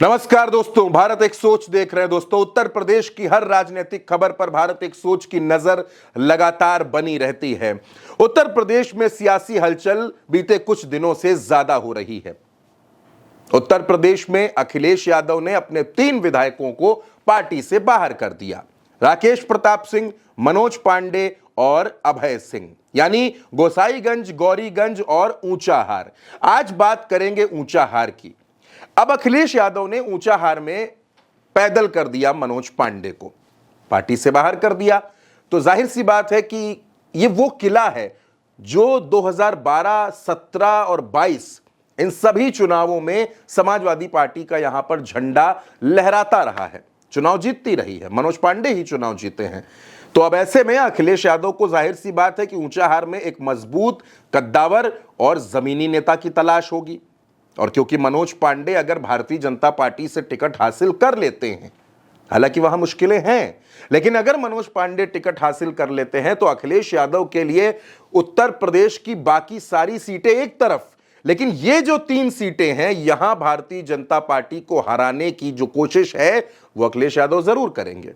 नमस्कार दोस्तों, भारत एक सोच देख रहे हैं। दोस्तों, उत्तर प्रदेश की हर राजनीतिक खबर पर भारत एक सोच की नजर लगातार बनी रहती है। उत्तर प्रदेश में सियासी हलचल बीते कुछ दिनों से ज्यादा हो रही है। उत्तर प्रदेश में अखिलेश यादव ने अपने 3 विधायकों को पार्टी से बाहर कर दिया। राकेश प्रताप सिंह, मनोज पांडे और अभय सिंह, यानी गोसाईगंज, गौरीगंज और ऊंचाहार। आज बात करेंगे ऊंचाहार की। अब अखिलेश यादव ने ऊंचाहार में पैदल कर दिया मनोज पांडे को, पार्टी से बाहर कर दिया। तो जाहिर सी बात है कि ये वो किला है जो 2012, 17 और 22 इन सभी चुनावों में समाजवादी पार्टी का यहां पर झंडा लहराता रहा है। चुनाव जीतती रही है, मनोज पांडे ही चुनाव जीते हैं। तो अब ऐसे में अखिलेश यादव को जाहिर सी बात है कि ऊंचाहार में एक मजबूत, कद्दावर और जमीनी नेता की तलाश होगी। और क्योंकि मनोज पांडे अगर भारतीय जनता पार्टी से टिकट हासिल कर लेते हैं, हालांकि वहां मुश्किलें हैं, लेकिन अगर मनोज पांडे टिकट हासिल कर लेते हैं तो अखिलेश यादव के लिए उत्तर प्रदेश की बाकी सारी सीटें एक तरफ, लेकिन ये जो 3 सीटें हैं, यहां भारतीय जनता पार्टी को हराने की जो कोशिश है वो अखिलेश यादव जरूर करेंगे।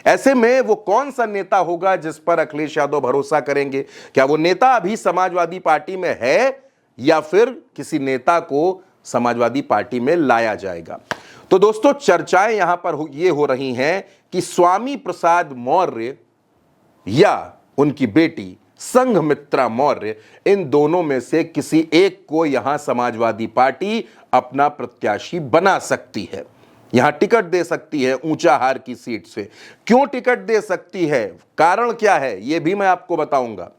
ऐसे में वो कौन सा नेता होगा जिस पर अखिलेश यादव भरोसा करेंगे? क्या वो नेता अभी समाजवादी पार्टी में है या फिर किसी नेता को समाजवादी पार्टी में लाया जाएगा? तो दोस्तों, चर्चाएं यहां पर ये हो रही हैं कि स्वामी प्रसाद मौर्य या उनकी बेटी संघमित्रा मौर्य, इन दोनों में से किसी एक को यहां समाजवादी पार्टी अपना प्रत्याशी बना सकती है, यहां टिकट दे सकती है ऊंचाहार की सीट से। क्यों टिकट दे सकती है, कारण क्या है, यह भी मैं आपको बताऊंगा।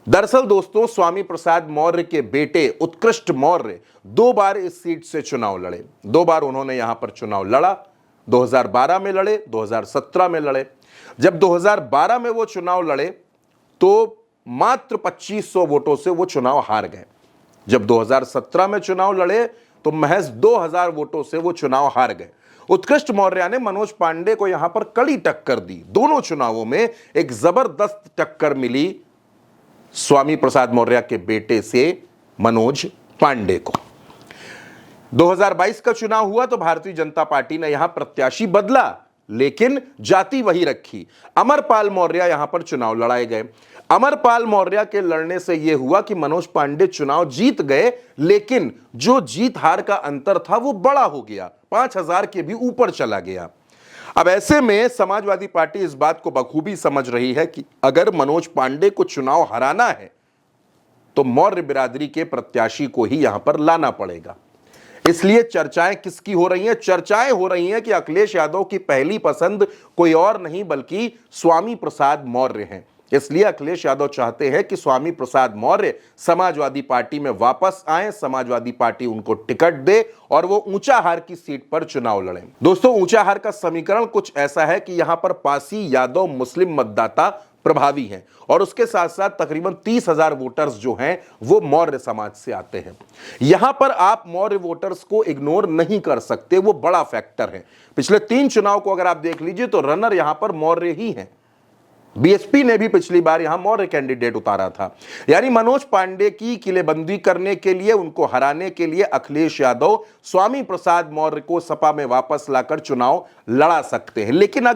दरअसल दोस्तों, स्वामी प्रसाद मौर्य के बेटे उत्कृष्ट मौर्य 2 बार इस सीट से चुनाव लड़े। 2 बार उन्होंने यहां पर चुनाव लड़ा। 2012 में लड़े, 2017 में लड़े। जब 2012 में वो चुनाव लड़े तो मात्र 2500 वोटों से वो चुनाव हार गए। जब 2017 में चुनाव लड़े तो महज 2000 वोटों से वो चुनाव हार गए। उत्कृष्ट मौर्य ने मनोज पांडे को यहां पर कड़ी टक्कर दी। दोनों चुनावों में एक जबरदस्त टक्कर मिली स्वामी प्रसाद मौर्य के बेटे से मनोज पांडे को। 2022 का चुनाव हुआ तो भारतीय जनता पार्टी ने यहां प्रत्याशी बदला, लेकिन जाति वही रखी। अमरपाल मौर्य यहां पर चुनाव लड़ाए गए। अमरपाल मौर्य के लड़ने से यह हुआ कि मनोज पांडे चुनाव जीत गए, लेकिन जो जीत हार का अंतर था वो बड़ा हो गया, 5000 के भी ऊपर चला गया। अब ऐसे में समाजवादी पार्टी इस बात को बखूबी समझ रही है कि अगर मनोज पांडे को चुनाव हराना है तो मौर्य बिरादरी के प्रत्याशी को ही यहां पर लाना पड़ेगा। इसलिए चर्चाएं किसकी हो रही हैं? चर्चाएं हो रही हैं कि अखिलेश यादव की पहली पसंद कोई और नहीं बल्कि स्वामी प्रसाद मौर्य हैं। इसलिए अखिलेश यादव चाहते हैं कि स्वामी प्रसाद मौर्य समाजवादी पार्टी में वापस आए, समाजवादी पार्टी उनको टिकट दे और वो ऊंचाहार की सीट पर चुनाव लड़ें। दोस्तों, ऊंचाहार का समीकरण कुछ ऐसा है कि यहां पर पासी यादव मुस्लिम मतदाता प्रभावी हैं और उसके साथ साथ तकरीबन 30,000 वोटर्स जो हैं वो मौर्य समाज से आते हैं। यहां पर आप मौर्य वोटर्स को इग्नोर नहीं कर सकते, वो बड़ा फैक्टर है। पिछले 3 चुनाव को अगर आप देख लीजिए तो रनर यहां पर मौर्य ही हैं। बीएसपी ने भी पिछली बार यहां मौर्य कैंडिडेट उतारा था। यानी मनोज पांडे की किलेबंदी करने के लिए, उनको हराने के लिए अखिलेश यादव स्वामी प्रसाद मौर्य को सपा में वापस लाकर चुनाव लड़ा सकते हैं। लेकिन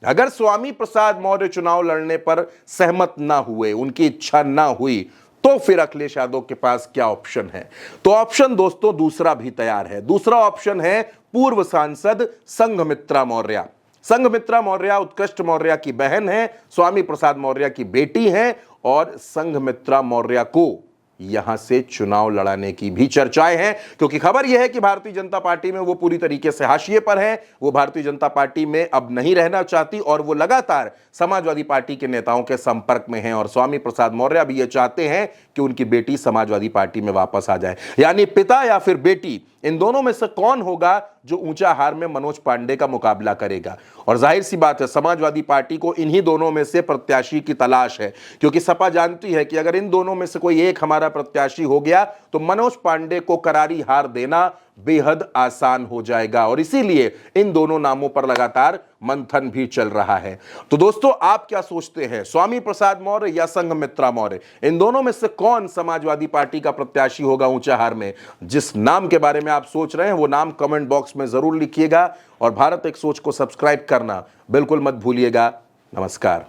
अगर स्वामी प्रसाद मौर्य चुनाव लड़ने पर सहमत ना हुए, उनकी इच्छा ना हुई, तो फिर अखिलेश यादव के पास क्या ऑप्शन है? तो ऑप्शन दोस्तों दूसरा भी तैयार है। दूसरा ऑप्शन है पूर्व सांसद संघमित्रा मौर्य। संघमित्रा मौर्य उत्कृष्ट मौर्य की बहन है, स्वामी प्रसाद मौर्य की बेटी है और संघमित्रा मौर्य को यहां से चुनाव लड़ाने की भी चर्चाएं हैं, क्योंकि खबर यह है कि भारतीय जनता पार्टी में वो पूरी तरीके से हाशिए पर है। वो भारतीय जनता पार्टी में अब नहीं रहना चाहती और वो लगातार समाजवादी पार्टी के नेताओं के संपर्क में हैं और स्वामी प्रसाद मौर्य भी ये चाहते हैं कि उनकी बेटी समाजवादी पार्टी में वापस आ जाए। यानी पिता या फिर बेटी, इन दोनों में से कौन होगा जो ऊंचाहार में मनोज पांडे का मुकाबला करेगा? और जाहिर सी बात है, समाजवादी पार्टी को इन्हीं दोनों में से प्रत्याशी की तलाश है, क्योंकि सपा जानती है कि अगर इन दोनों में से कोई एक हमारा प्रत्याशी हो गया तो मनोज पांडे को करारी हार देना बेहद आसान हो जाएगा और इसीलिए इन दोनों नामों पर लगातार मंथन भी चल रहा है। तो दोस्तों, आप क्या सोचते हैं, स्वामी प्रसाद मौर्य या संघमित्रा मौर्य, इन दोनों में से कौन समाजवादी पार्टी का प्रत्याशी होगा ऊंचाहार में? जिस नाम के बारे में आप सोच रहे हैं वो नाम कमेंट बॉक्स में जरूर लिखिएगा और भारत एक सोच को सब्सक्राइब करना बिल्कुल मत भूलिएगा। नमस्कार।